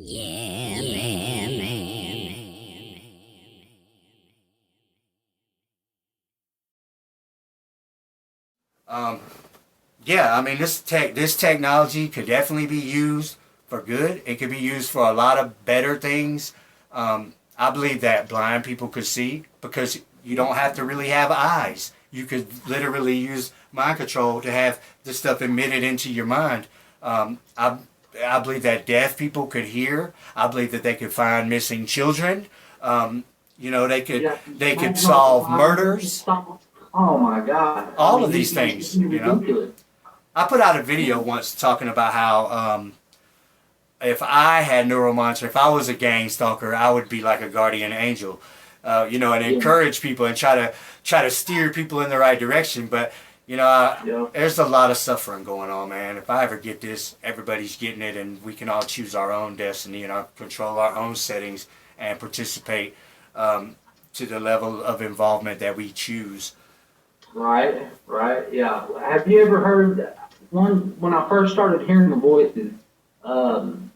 Yeah, man. Um, yeah, I mean this technology could definitely be used for good. It could be used for a lot of better things. I believe that blind people could see because you don't have to really have eyes. You could literally use mind control to have this stuff emitted into your mind. Um, I I believe that deaf people could hear. I believe that they could find missing children. Um, Yeah, they could imagine all the solve violence and murders. stuff. Oh my God. I All mean, of these it's things. ridiculous. I put out a video once talking about how if I had neuromonster, if I was a gang stalker, I would be like a guardian angel, and Yeah, encourage people and try to steer people in the right direction. But yeah. there's a lot of suffering going on, man. If I ever get this, everybody's getting it, and we can all choose our own destiny and control our own settings and participate to the level of involvement that we choose. Right, right. Yeah. Have you ever heard one when I first started hearing the voices? Um,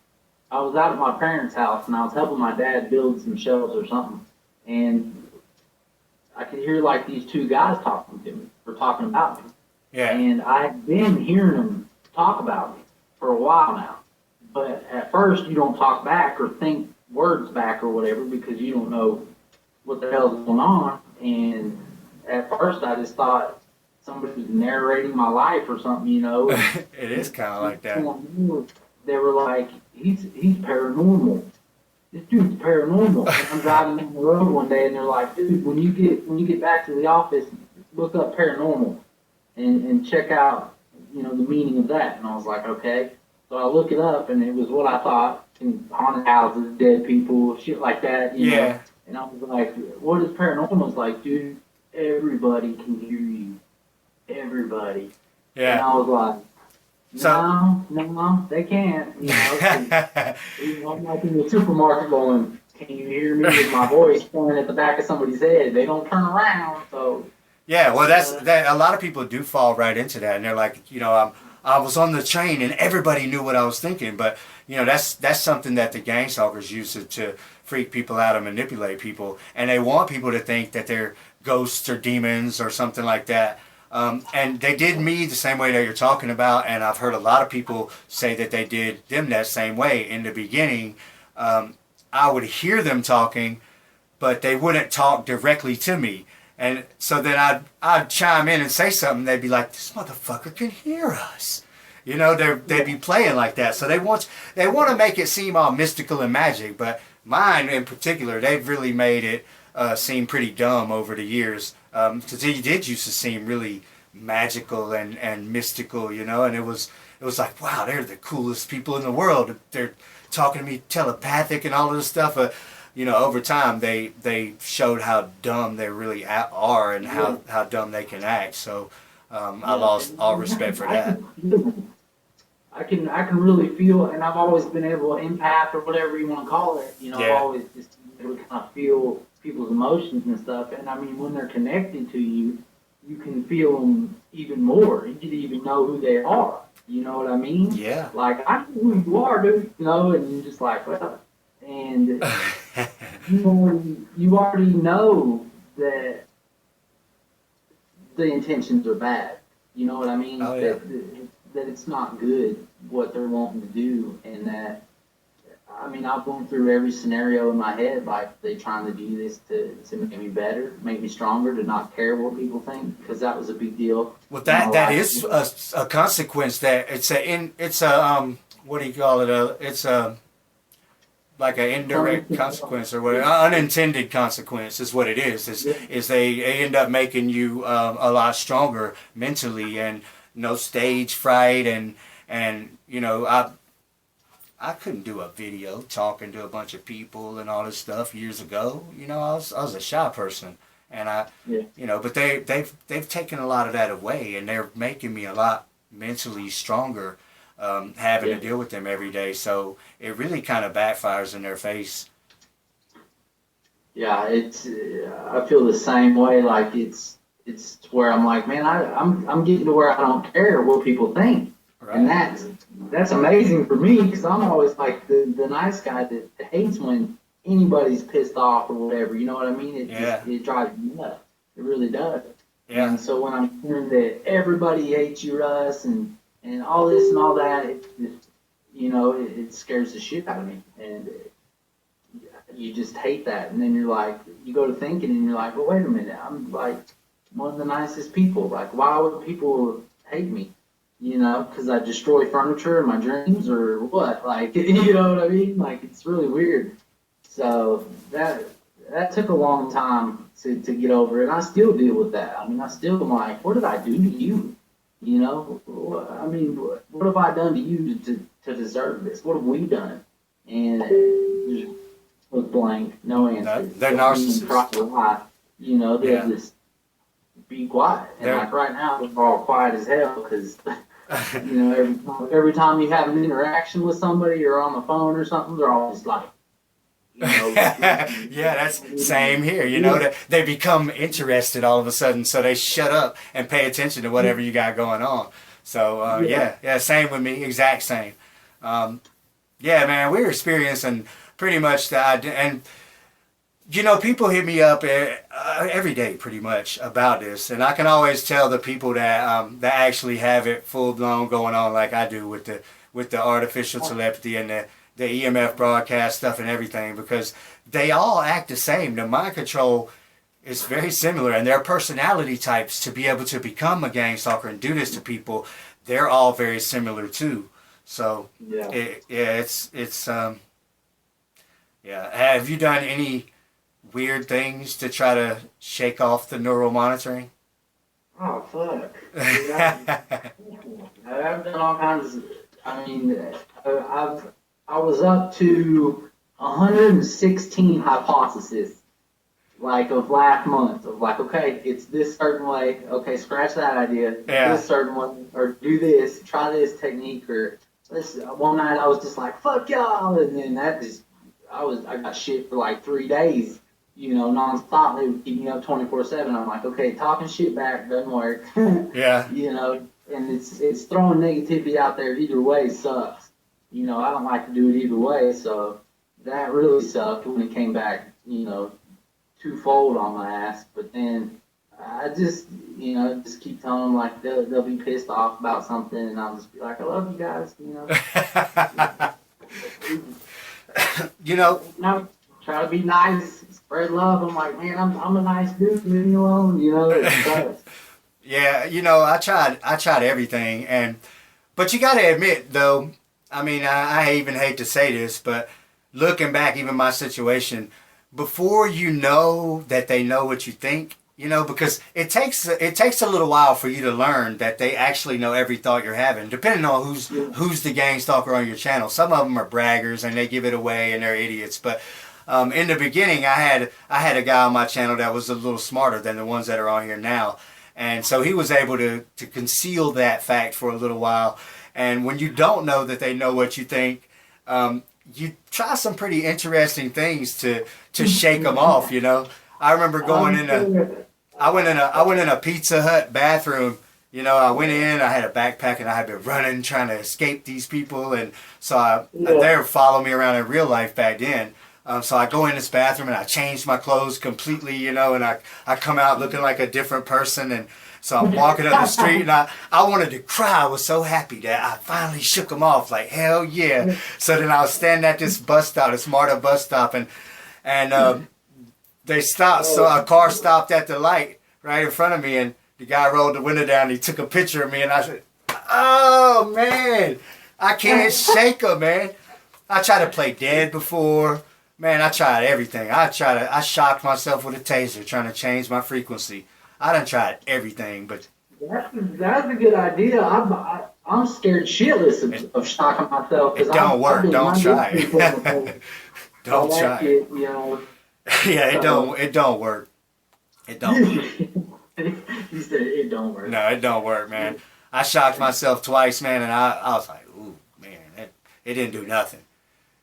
I was out at my parents' house and I was helping my dad build some shelves or something, and I could hear like these two guys talking to me or talking about me. Yeah, And I had been hearing them talk about me for a while now. But at first, you don't talk back or think words back or whatever because you don't know what the hell's going on. And at first, I just thought somebody was narrating my life or something, you know. it is kind of like that. They were like, he's paranormal. This dude's paranormal. And I'm driving down the road one day, and they're like, dude, when you get back to the office, look up paranormal and check out, the meaning of that. And I was like, okay. So I look it up, and it was what I thought: haunted houses, dead people, shit like that. Yeah, And I was like, what is paranormal? It's like, dude, everybody can hear you, everybody. And yeah. I was like, So no, they can't. 'Cause I'm like in the supermarket going, can you hear me with my voice pointing at the back of somebody's head? They don't turn around, so. yeah, well, that's Uh, that. A lot of people do fall right into that, and they're like, I was on the train, and everybody knew what I was thinking. But that's something that the gang stalkers use to freak people out and manipulate people, and they want people to think that they're ghosts or demons or something like that. And they did me the same way that you're talking about, and I've heard a lot of people say that they did them that same way in the beginning. I would hear them talking, but they wouldn't talk directly to me. And so then I'd chime in and say something. They'd be like, "This motherfucker can hear us." They'd be playing like that. So they want to make it seem all mystical and magic. But mine in particular, they've really made it seem pretty dumb over the years. Because he did used to seem really magical and mystical, and it was like, wow, they're the coolest people in the world. They're talking to me telepathic and all of this stuff. Over time they showed how dumb they really are and how dumb they can act. So I yeah, lost all respect for that. I can really feel, and I've always been able to empath or whatever you want to call it. I've Yeah, always just been able to kind of feel people's emotions and stuff. And I mean, when they're connected to you, you can feel them even more. You can even know who they are. You know what I mean? yeah. Like I know who you are, dude. And you're just like, well, and you already know that the intentions are bad. You know what I mean? Oh yeah. That it's not good what they're wanting to do, and that I mean I've gone through every scenario in my head, like they trying to do this to make me better, make me stronger, to not care what people think, because that was a big deal Well, in my that life. is a consequence. That it's a what do you call it? It's a like an indirect consequence or what, unintended consequence is what it is. Yeah, Is they end up making you a lot stronger mentally, and stage fright, and I couldn't do a video talking to a bunch of people and all this stuff years ago. I was a shy person, and yeah, but they've taken a lot of that away, and they're making me a lot mentally stronger, having yeah. to deal with them every day. So it really kind of backfires in their face. Yeah, it's. I feel the same way. Like it's to where I'm like, man, I'm getting to where I don't care what people think, and Right. that's that's amazing for me because I'm always like the nice guy that hates when anybody's pissed off or whatever. You know what I mean? It drives me nuts. It really does. Yeah. And so when I'm hearing that everybody hates you, Russ, and all this and all that, it scares the shit out of me. And you just hate that. And then you're like, you go to thinking and you're like, well, wait a minute. I'm like one of the nicest people. Like, why would people hate me? Because I destroy furniture in my dreams or what? Like, you know what I mean? Like, it's really weird. So that took a long time to get over it. And I still deal with that. I mean, I still am like, what did I do to you? I mean, what have I done to you to deserve this? What have we done? And just was blank, no answer. They're narcissists. They're just be quiet. And like right now, we're all quiet as hell because, every time you have an interaction with somebody or on the phone or something, they're all just like, yeah, that's same here. They become interested all of a sudden, so they shut up and pay attention to whatever you got going on. So yeah, same with me, exact same. Yeah, man, we're experiencing pretty much that, and people hit me up every day pretty much about this, and I can always tell the people that actually have it full blown going on like I do with the artificial telepathy and the EMF broadcast stuff and everything, because they all act the same. The mind control is very similar, and their personality types to be able to become a gang stalker and do this to people, they're all very similar too. So have you done any weird things to try to shake off the neural monitoring? Oh, fuck. I've done all kinds of, I mean, I was up to 116 hypotheses, like, of last month, of like, okay, it's this certain way, okay, scratch that idea, this certain one, or do this, try this technique, or this. One night I was just like, fuck y'all, and then I got shit for like 3 days, nonstop. They would keep me up 24/7. I'm like, okay, talking shit back doesn't work. Yeah. And it's throwing negativity out there either way sucks. I don't like to do it either way, so that really sucked when it came back, twofold on my ass. But then I just keep telling them, like, they'll be pissed off about something, and I'll just be like, I love you guys, No, try to be nice, spread love. I'm like, man, I'm a nice dude, leave me alone, Yeah, I tried everything, but you got to admit, though, I mean, I even hate to say this, but looking back, even my situation, before you know that they know what you think, because it takes a little while for you to learn that they actually know every thought you're having, depending on who's the gang stalker on your channel. Some of them are braggers and they give it away and they're idiots, but in the beginning, I had a guy on my channel that was a little smarter than the ones that are on here now, and so he was able to conceal that fact for a little while. And when you don't know that they know what you think, you try some pretty interesting things to shake them off. I remember I went in a Pizza Hut bathroom. I went in, I had a backpack, and I had been running trying to escape these people, and so they were following me around in real life back then. So I go in this bathroom and I change my clothes completely, and I come out looking like a different person, and so I'm walking up the street, and I wanted to cry. I was so happy that I finally shook them off, like, hell yeah. So then I was standing at this bus stop, this MARTA bus stop, and they stopped. So a car stopped at the light right in front of me, and the guy rolled the window down, and he took a picture of me, and I said, oh, man, I can't shake them, man. I tried to play dead before. Man, I tried everything. I shocked myself with a taser trying to change my frequency. I done tried everything, but that's a good idea. I'm scared shitless of shocking myself. It don't work. Don't try. Don't try. Yeah, it don't work. It don't work. You said it don't work. No, it don't work, man. I shocked myself twice, man, and I was like, ooh, man, it didn't do nothing.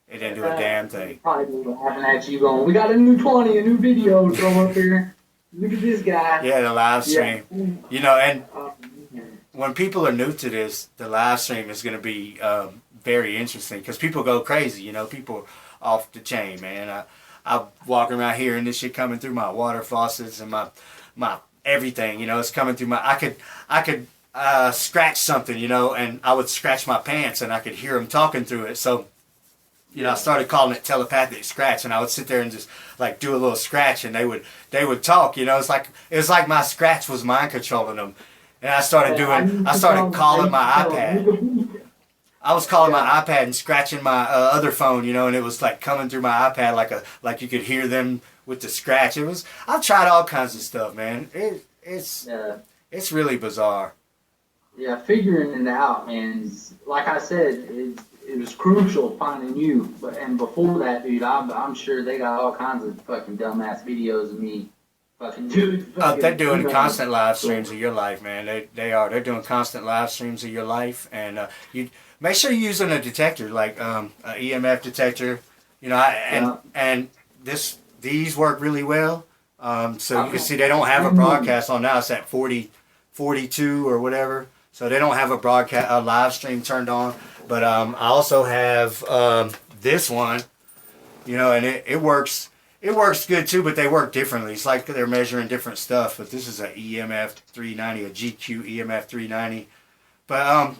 It didn't do a damn thing. Probably laughing at you going, we got a new 20, a new video throw up here. Look at this guy. Yeah, the live stream. And when people are new to this, the live stream is going to be very interesting because people go crazy. You know, people are off the chain, man. I'm walking around here and this shit coming through my water faucets and my everything. You know, it's coming through my. I could scratch something, you know, and I would scratch my pants and I could hear them talking through it. So, you know, I started calling it telepathic scratch, and I would sit there and just like do a little scratch, and they would talk. You know, it was like my scratch was mind controlling them, and I started calling my iPad. I was calling my iPad and scratching my other phone, you know, and it was like coming through my iPad like you could hear them with the scratch. I've tried all kinds of stuff, man. It's really bizarre. Yeah, figuring it out, man. Like I said, it was crucial finding you. And before that, dude, I'm sure they got all kinds of fucking dumbass videos of me fucking doing. They're doing constant live streams of your life, man. They are. They're doing constant live streams of your life, and you make sure you're using a detector like an EMF detector. You know, and these work really well. So you can see they don't have a broadcast on now. It's at 42 or whatever. So they don't have a live stream turned on. But I also have this one, you know, and it works. It works good too, but they work differently. It's like they're measuring different stuff. But this is an EMF 390, a GQ EMF 390. But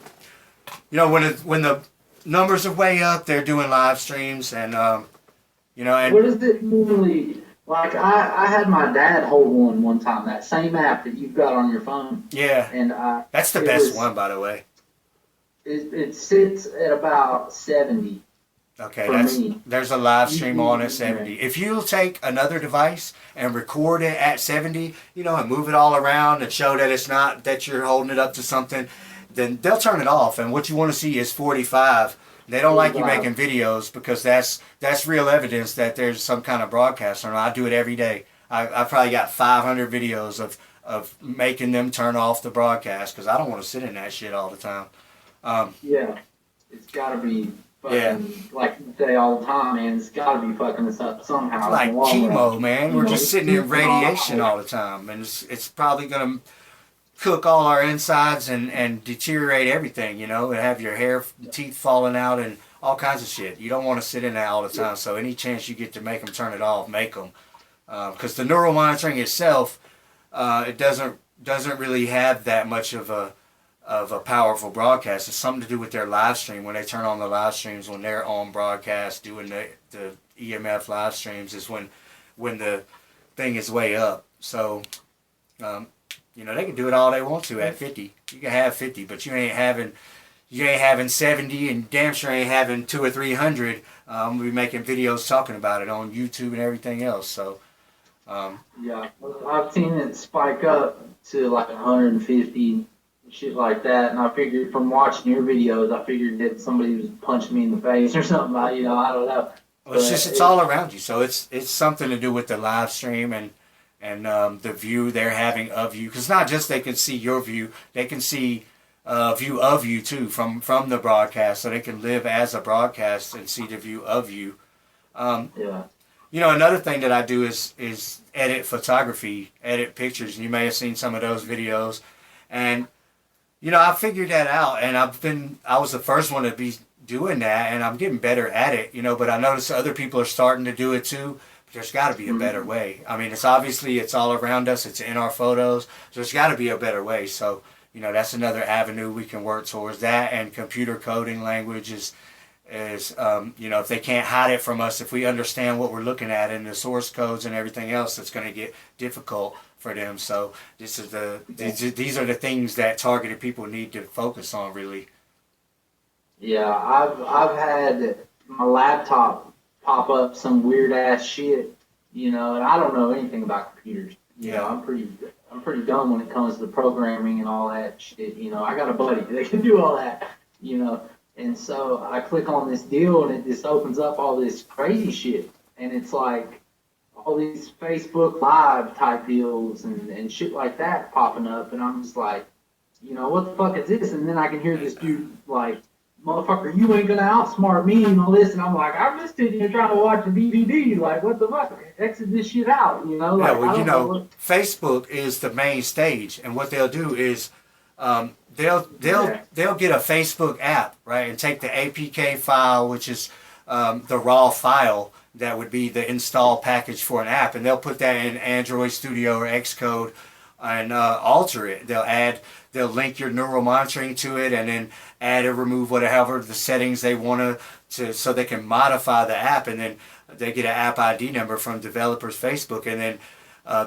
you know, when the numbers are way up, they're doing live streams, and you know. And what is it normally? Like I had my dad hold one time, that same app that you've got on your phone. Yeah. And that's the best one, by the way. It sits at about 70. Okay, there's a live stream on at 70. If you take another device and record it at 70, you know, and move it all around and show that it's not that you're holding it up to something, then they'll turn it off. And what you want to see is 45. They don't like you making videos because that's real evidence that there's some kind of broadcast. And I do it every day. I probably got 500 videos of making them turn off the broadcast because I don't want to sit in that shit all the time. Yeah, it's got to be fucking, like you say all the time, man, it's got to be fucking us up somehow. It's like chemo, man. We're just sitting in radiation all the time. And it's probably going to cook all our insides and deteriorate everything, you know, and have your hair, teeth falling out and all kinds of shit. You don't want to sit in that all the time. So any chance you get to make them turn it off, make them. Because the neural monitoring itself, it doesn't really have that much of a powerful broadcast. It's something to do with their live stream. When they turn on the live streams, when they're on broadcast doing the EMF live streams, is when the thing is way up. So, you know, they can do it all they want to at 50. You can have 50, but you ain't having 70, and damn sure ain't having 200 or 300. We'll be making videos talking about it on YouTube and everything else. So, yeah, I've seen it spike up to like 150. Shit like that, and I figured from watching your videos, I figured that somebody was punching me in the face or something. You know, I don't know. Well, it's all around you, so it's something to do with the live stream and the view they're having of you. Because not just they can see your view, they can see a view of you too from the broadcast, so they can live as a broadcast and see the view of you. Yeah. You know, another thing that I do is edit photography, edit pictures, and you may have seen some of those videos, and you know, I figured that out, and I was the first one to be doing that, and I'm getting better at it, you know, but I notice other people are starting to do it too. But there's got to be a better way. I mean, it's all around us, it's in our photos, so there's got to be a better way. So, you know, that's another avenue we can work towards. That and computer coding language is you know, if they can't hide it from us, if we understand what we're looking at in the source codes and everything else, it's going to get difficult for them. So these are the things that targeted people need to focus on, really. Yeah, I've had my laptop pop up some weird ass shit, you know, and I don't know anything about computers. You know, I'm pretty dumb when it comes to programming and all that shit. You know, I got a buddy that can do all that, you know, and so I click on this deal and it just opens up all this crazy shit, and it's like all these Facebook Live type deals and shit like that popping up, and I'm just like, you know, what the fuck is this? And then I can hear this dude like, motherfucker, you ain't gonna outsmart me and all this, and I'm like, I'm just sitting here trying to watch a DVD, like, what the fuck? Exit this shit out, you know? Like, yeah, well, you know, Facebook is the main stage, and what they'll do is they'll get a Facebook app, right, and take the APK file, which is the raw file that would be the install package for an app, and they'll put that in Android Studio or Xcode and alter it. They'll link your neural monitoring to it, and then add or remove whatever the settings they want to, so they can modify the app, and then they get an app ID number from developers Facebook, and then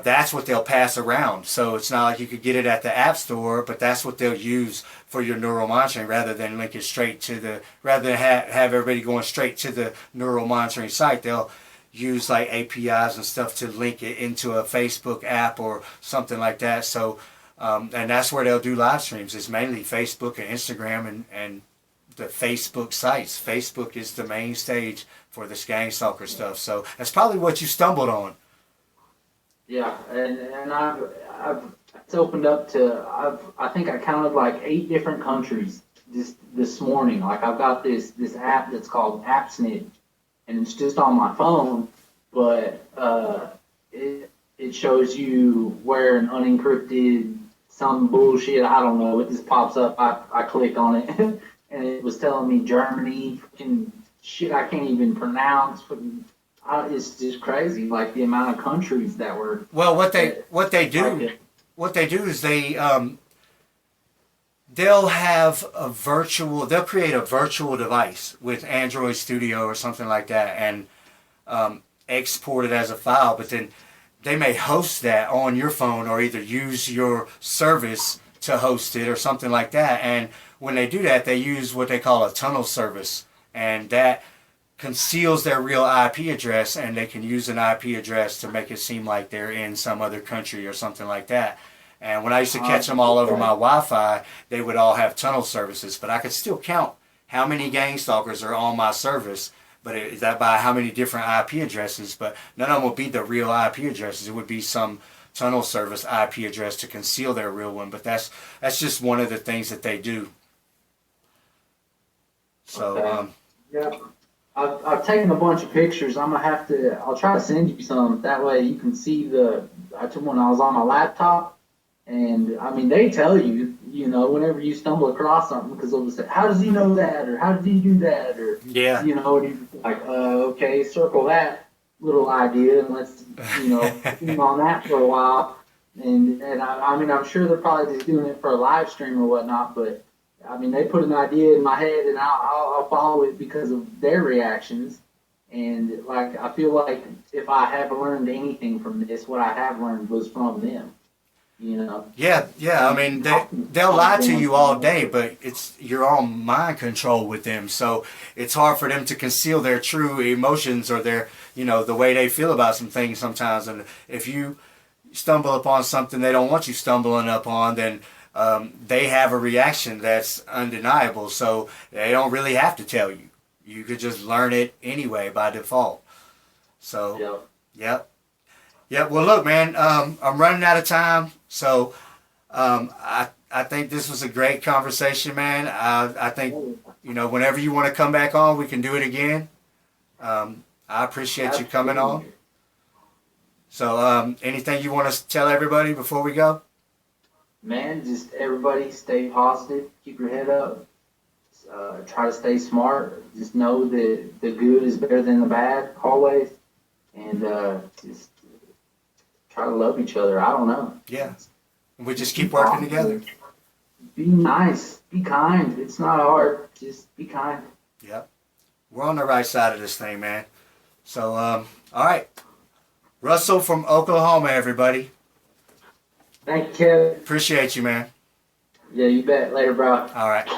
that's what they'll pass around. So it's not like you could get it at the App Store, but that's what they'll use for your neural monitoring, rather than link it straight to rather than have everybody going straight to the neural monitoring site. They'll use like APIs and stuff to link it into a Facebook app or something like that. So, and that's where they'll do live streams. It's mainly Facebook and Instagram and the Facebook sites. Facebook is the main stage for this gang stalker stuff. So that's probably what you stumbled on. Yeah, and I've it's opened up to I think I counted like 8 different countries this morning. Like I've got this app that's called AppSnitch, and it's just on my phone, but it shows you where an unencrypted some bullshit, I don't know, it just pops up. I click on it and it was telling me Germany, fucking shit I can't even pronounce. It's just crazy, like the amount of countries that were. Well, what they do is they'll have they'll create a virtual device with Android Studio or something like that, and export it as a file, but then they may host that on your phone, or either use your service to host it or something like that. And when they do that, they use what they call a tunnel service, and that conceals their real IP address, and they can use an IP address to make it seem like they're in some other country or something like that. And when I used to catch them all over my Wi-Fi, they would all have tunnel services, but I could still count how many gang stalkers are on my service, but that by how many different IP addresses, but none of them would be the real IP addresses. It would be some tunnel service IP address to conceal their real one, but that's just one of the things that they do. So, yeah. I've taken a bunch of pictures. I'll try to send you some. That way you can see I took one I was on my laptop. And, I mean, they tell you, whenever you stumble across something, because they'll just say, how does he know that? Or how did he do that? Or, yeah. And you're like, okay, circle that little idea and let's, keep on that for a while. And I mean, I'm sure they're probably just doing it for a live stream or whatnot, but I mean, they put an idea in my head, and I'll follow it because of their reactions. And like, I feel like if I have learned anything from this, what I have learned was from them. Yeah. I mean, they'll lie to you all day, but you're on mind control with them, so it's hard for them to conceal their true emotions or their, the way they feel about some things sometimes. And if you stumble upon something they don't want you stumbling upon, then they have a reaction that's undeniable, so they don't really have to tell you. You could just learn it anyway by default. So, yep. Well, look, man, I'm running out of time, so I think this was a great conversation, man. I think, whenever you want to come back on, we can do it again. I appreciate you coming on. So, anything you want to tell everybody before we go? Man, just everybody stay positive, keep your head up, try to stay smart, just know that the good is better than the bad, always, and just try to love each other. I don't know. Yeah, we just keep working together. Be nice, be kind, it's not hard, just be kind. Yep, we're on the right side of this thing, man. So, all right, Russell from Oklahoma, everybody. Thank you, Kevin. Appreciate you, man. Yeah, you bet. Later, bro. All right.